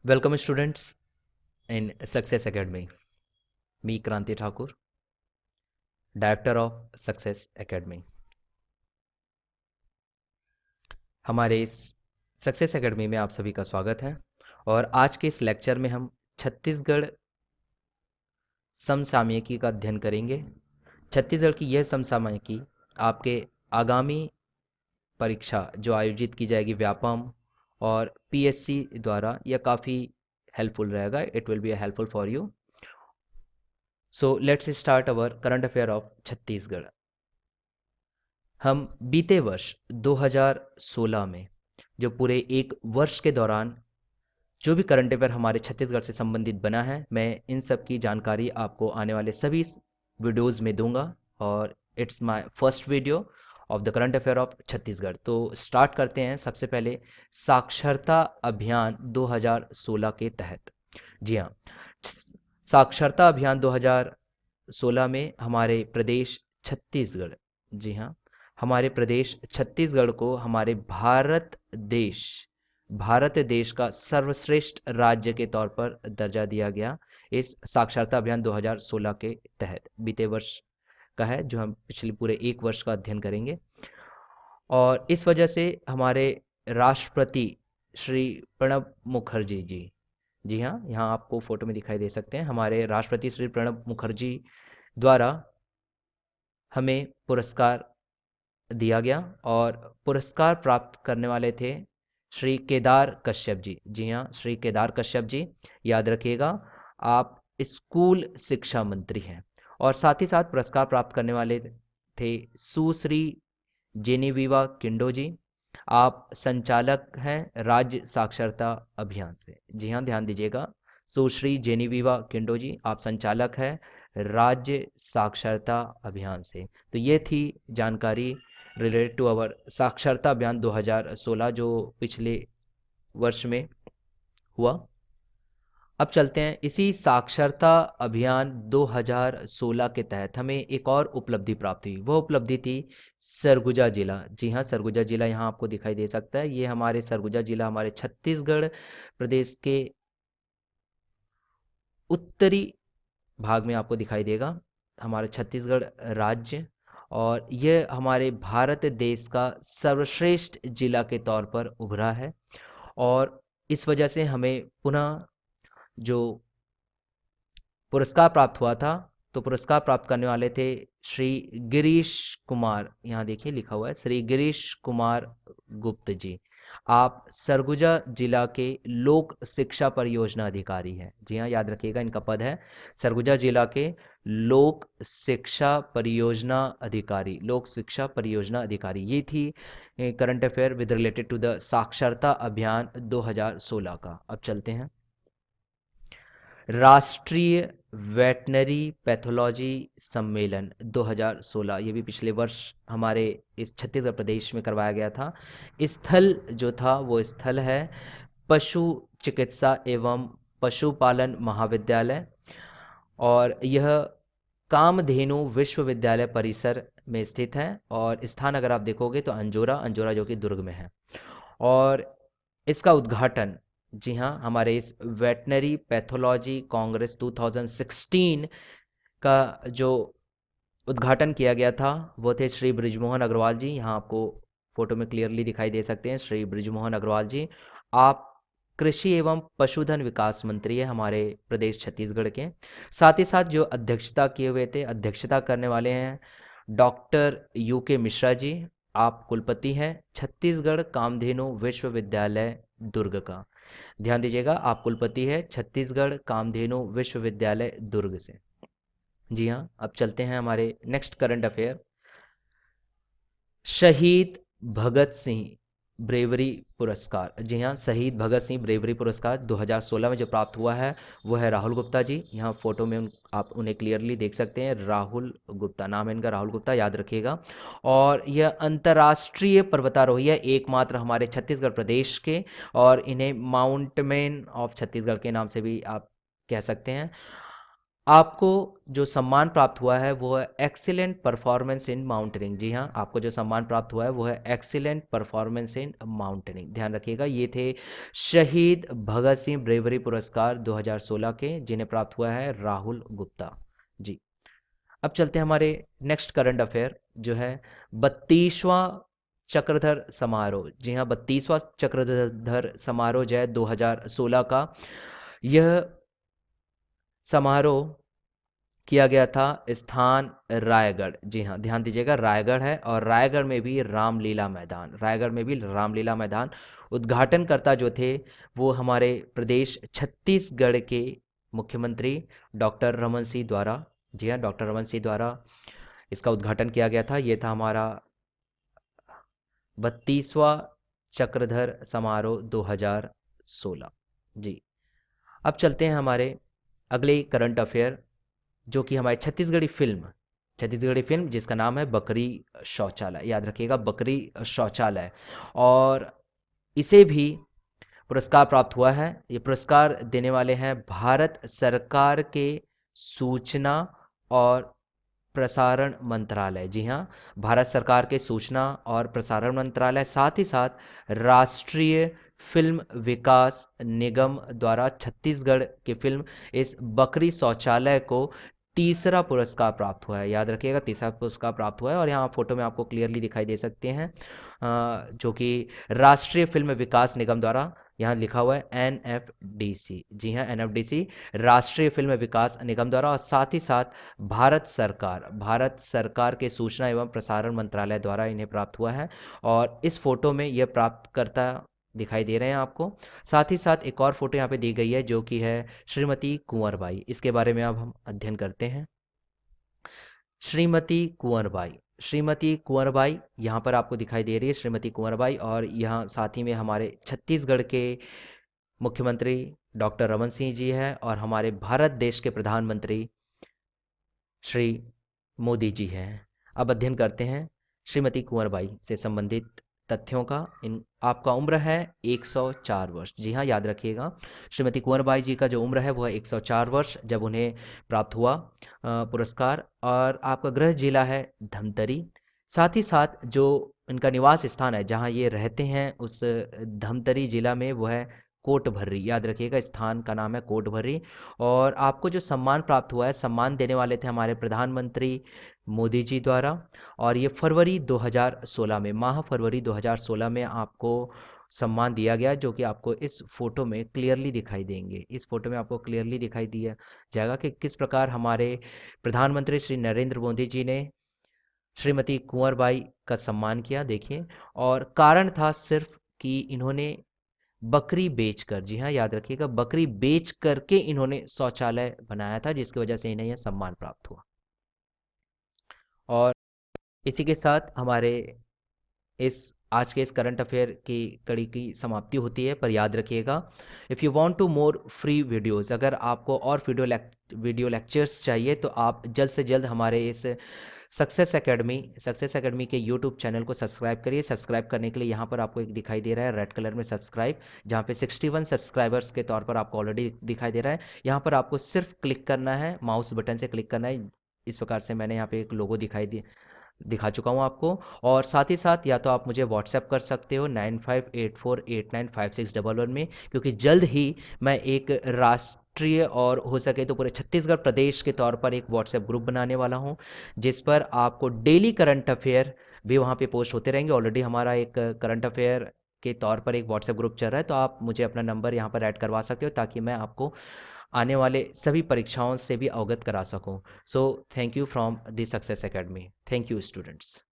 Welcome students in Success Academy. Me Kranti Thakur, Director of Success Academy. हमारे इस success academy में आप सभी का स्वागत है और आज के इस लेक्चर में हम छत्तीसगढ़ समसामयिकी का अध्ययन करेंगे। छत्तीसगढ़ की यह समसामयिकी आपके आगामी परीक्षा जो आयोजित की जाएगी व्यापम और पीएससी द्वारा, यह काफ़ी हेल्पफुल रहेगा। It will be helpful for you. So let's start our current affair of Chhattisgarh. हम बीते वर्ष 2016 में जो पूरे एक वर्ष के दौरान जो भी करंट अफेयर हमारे छत्तीसगढ़ से संबंधित बना है, मैं इन सब की जानकारी आपको आने वाले सभी वीडियोस में दूंगा और it's my first video of the current affair of Chhattisgarh. तो स्टार्ट करते हैं। सबसे पहले साक्षरता अभियान 2016 के तहत। जी हाँ, साक्षरता अभियान 2016 में हमारे प्रदेश छत्तीसगढ़, जी हाँ, हमारे प्रदेश छत्तीसगढ़ को हमारे भारत देश का सर्वश्रेष्ठ राज्य के तौर पर दर्जा दिया गया इस साक्षरता अभियान 2016 के तहत। बीते वर्ष का है जो हम पिछले पूरे एक वर्ष का अध्ययन करेंगे और इस वजह से हमारे राष्ट्रपति श्री प्रणब मुखर्जी जी, जी हाँ, यहाँ आपको फोटो में दिखाई दे सकते हैं, हमारे राष्ट्रपति श्री प्रणब मुखर्जी द्वारा हमें पुरस्कार दिया गया और पुरस्कार प्राप्त करने वाले थे श्री केदार कश्यप जी। जी हाँ, श्री केदार कश्यप जी, याद रखिएगा आप स्कूल शिक्षा मंत्री हैं। और साथ ही साथ पुरस्कार प्राप्त करने वाले थे सुश्री जेनेविवा किंडो जी, आप संचालक हैं राज्य साक्षरता अभियान से। जी हाँ, ध्यान दीजिएगा, सुश्री जेनेविवा किंडो जी, आप संचालक हैं राज्य साक्षरता अभियान से। तो ये थी जानकारी रिलेटेड टू अवर साक्षरता अभियान 2016 जो पिछले वर्ष में हुआ। अब चलते हैं, इसी साक्षरता अभियान 2016 के तहत हमें एक और उपलब्धि प्राप्त हुई। वह उपलब्धि थी सरगुजा जिला। जी हाँ, सरगुजा जिला यहाँ आपको दिखाई दे सकता है। ये हमारे सरगुजा जिला हमारे छत्तीसगढ़ प्रदेश के उत्तरी भाग में आपको दिखाई देगा, हमारा छत्तीसगढ़ राज्य, और यह हमारे भारत देश का सर्वश्रेष्ठ जिला के तौर पर उभरा है। और इस वजह से हमें पुनः जो पुरस्कार प्राप्त हुआ था, तो पुरस्कार प्राप्त करने वाले थे श्री गिरीश कुमार, यहाँ देखिए लिखा हुआ है श्री गिरीश कुमार गुप्त जी। आप सरगुजा जिला के लोक शिक्षा परियोजना अधिकारी हैं। जी हाँ, याद रखिएगा इनका पद है सरगुजा जिला के लोक शिक्षा परियोजना अधिकारी, लोक शिक्षा परियोजना अधिकारी। ये थी current affair with related to the साक्षरता अभियान 2016 का। अब चलते हैं, राष्ट्रीय वेटनरी पैथोलॉजी सम्मेलन 2016, ये भी पिछले वर्ष हमारे इस छत्तीसगढ़ प्रदेश में करवाया गया था। स्थल जो था वो स्थल है पशु चिकित्सा एवं पशुपालन महाविद्यालय, और यह कामधेनु विश्वविद्यालय परिसर में स्थित है। और स्थान अगर आप देखोगे तो अंजोरा जो कि दुर्ग में है। और इसका उद्घाटन, जी हाँ, हमारे इस वेटनरी पैथोलॉजी कांग्रेस 2016 का जो उद्घाटन किया गया था वो थे श्री बृजमोहन अग्रवाल जी। यहाँ आपको फोटो में क्लियरली दिखाई दे सकते हैं श्री बृजमोहन अग्रवाल जी। आप कृषि एवं पशुधन विकास मंत्री है हमारे प्रदेश छत्तीसगढ़ के। साथ ही साथ जो अध्यक्षता किए हुए थे, अध्यक्षता करने वाले हैं डॉक्टर यूके मिश्रा जी। आप कुलपति हैं छत्तीसगढ़ कामधेनु विश्वविद्यालय दुर्ग का। ध्यान दीजिएगा, आप कुलपति है छत्तीसगढ़ कामधेनु विश्वविद्यालय दुर्ग से। जी हाँ, अब चलते हैं हमारे नेक्स्ट करंट अफेयर। शहीद भगत सिंह ब्रेवरी पुरस्कार, जी हाँ, शहीद भगत सिंह ब्रेवरी पुरस्कार 2016 में जो प्राप्त हुआ है वो है राहुल गुप्ता जी। यहाँ फोटो में आप उन्हें क्लियरली देख सकते हैं, राहुल गुप्ता नाम है इनका, राहुल गुप्ता, याद रखिएगा। और यह अंतर्राष्ट्रीय पर्वतारोही है, एकमात्र हमारे छत्तीसगढ़ प्रदेश के, और इन्हें माउंटमेन ऑफ छत्तीसगढ़ के नाम से भी आप कह सकते हैं। आपको जो सम्मान प्राप्त हुआ है वो है एक्सीलेंट परफॉर्मेंस इन माउंटेनिंग। जी हाँ, आपको जो सम्मान प्राप्त हुआ है वो है एक्सीलेंट परफॉर्मेंस इन माउंटेनिंग। ध्यान रखिएगा, ये थे शहीद भगत सिंह ब्रेवरी पुरस्कार 2016 के, जिन्हें प्राप्त हुआ है राहुल गुप्ता जी। अब चलते हैं हमारे नेक्स्ट करंट अफेयर, जो है 32वां चक्रधर समारोह। जी हाँ, 32वां चक्रधर समारोह जो है 2016 का, यह समारोह किया गया था स्थान रायगढ़। जी हाँ, ध्यान दीजिएगा, रायगढ़ है, और रायगढ़ में भी रामलीला मैदान, रायगढ़ में भी रामलीला मैदान। उद्घाटनकर्ता जो थे वो हमारे प्रदेश छत्तीसगढ़ के मुख्यमंत्री डॉक्टर रमन सिंह द्वारा, जी हाँ, डॉक्टर रमन सिंह द्वारा इसका उद्घाटन किया गया था। ये था हमारा 32वां चक्रधर समारोह 2016 जी। अब चलते हैं हमारे अगले करंट अफेयर, जो कि हमारी छत्तीसगढ़ी फिल्म जिसका नाम है बकरी शौचालय। याद रखिएगा, बकरी शौचालय। और इसे भी पुरस्कार प्राप्त हुआ है। ये पुरस्कार देने वाले हैं भारत सरकार के सूचना और प्रसारण मंत्रालय। जी हाँ, भारत सरकार के सूचना और प्रसारण मंत्रालय, साथ ही साथ राष्ट्रीय फिल्म विकास निगम द्वारा छत्तीसगढ़ की फिल्म इस बकरी शौचालय को तीसरा पुरस्कार प्राप्त हुआ है। याद रखिएगा, तीसरा पुरस्कार प्राप्त हुआ है। और यहाँ फोटो में आपको क्लियरली दिखाई दे सकते हैं, जो कि राष्ट्रीय फिल्म विकास निगम द्वारा यहाँ लिखा हुआ है एनएफडीसी। जी हाँ, एनएफडीसी, राष्ट्रीय फिल्म विकास निगम द्वारा, और साथ ही साथ भारत सरकार के सूचना एवं प्रसारण मंत्रालय द्वारा इन्हें प्राप्त हुआ है। और इस फोटो में यह प्राप्तकर्ता दिखाई दे रहे हैं आपको। साथ ही साथ एक और फोटो यहाँ पे दी गई है, जो कि है श्रीमती कुंवर बाई। इसके बारे में अब हम अध्ययन करते हैं। श्रीमती कुंवर बाई यहाँ पर आपको दिखाई दे रही है, श्रीमती कुंवर बाई। और यहाँ साथ ही में हमारे छत्तीसगढ़ के मुख्यमंत्री डॉक्टर रमन सिंह जी है, और हमारे भारत देश के प्रधानमंत्री श्री मोदी जी हैं। अब अध्ययन करते हैं श्रीमती कुंवर बाई से संबंधित तथ्यों का। इन आपका उम्र है 104 वर्ष। जी हाँ, याद रखिएगा, श्रीमती कुंवर बाई जी का जो उम्र है वो है 104 वर्ष जब उन्हें प्राप्त हुआ पुरस्कार। और आपका गृह जिला है धमतरी। साथ ही साथ जो इनका निवास स्थान है, जहाँ ये रहते हैं उस धमतरी जिला में, वो है कोटभर्री। याद रखिएगा, स्थान का नाम है कोटभर्री। और आपको जो सम्मान प्राप्त हुआ है, सम्मान देने वाले थे हमारे प्रधानमंत्री मोदी जी द्वारा। और ये फरवरी 2016 में, माह फरवरी 2016 में आपको सम्मान दिया गया, जो कि आपको इस फोटो में क्लियरली दिखाई देंगे। इस फोटो में आपको क्लियरली दिखाई दिया जाएगा कि किस प्रकार हमारे प्रधानमंत्री श्री नरेंद्र मोदी जी ने श्रीमती कुंवर बाई का सम्मान किया। देखिए, और कारण था सिर्फ कि इन्होंने बकरी बेचकर, जी हाँ, याद रखिएगा, बकरी बेच करके इन्होंने शौचालय बनाया था, जिसकी वजह से इन्हें यह सम्मान प्राप्त हुआ। और इसी के साथ हमारे इस आज के इस करंट अफेयर की कड़ी की समाप्ति होती है। पर याद रखिएगा, if you want to more free videos, अगर आपको और वीडियो लेक्चर्स चाहिए तो आप जल्द से जल्द हमारे इस सक्सेस एकेडमी के यूट्यूब चैनल को सब्सक्राइब करिए। सब्सक्राइब करने के लिए यहाँ पर आपको एक दिखाई दे रहा है रेड कलर में सब्सक्राइब, जहाँ पे 61 सब्सक्राइबर्स के तौर पर आपको ऑलरेडी दिखाई दे रहा है। यहाँ पर आपको सिर्फ क्लिक करना है, माउस बटन से क्लिक करना है। इस प्रकार से मैंने यहाँ पे एक लोगो दिखा चुका हूँ आपको। और साथ ही साथ या तो आप मुझे व्हाट्सएप कर सकते हो 9584895611 में, क्योंकि जल्द ही मैं एक राष्ट्रीय और हो सके तो पूरे छत्तीसगढ़ प्रदेश के तौर पर एक व्हाट्सएप ग्रुप बनाने वाला हूँ, जिस पर आपको डेली करंट अफेयर भी वहाँ पे पोस्ट होते रहेंगे। ऑलरेडी हमारा एक करंट अफेयर के तौर पर एक व्हाट्सएप ग्रुप चल रहा है, तो आप मुझे अपना नंबर यहाँ पर ऐड करवा सकते हो, ताकि मैं आपको आने वाले सभी परीक्षाओं से भी अवगत करा सकूं। So thank you from the success academy. Thank you students.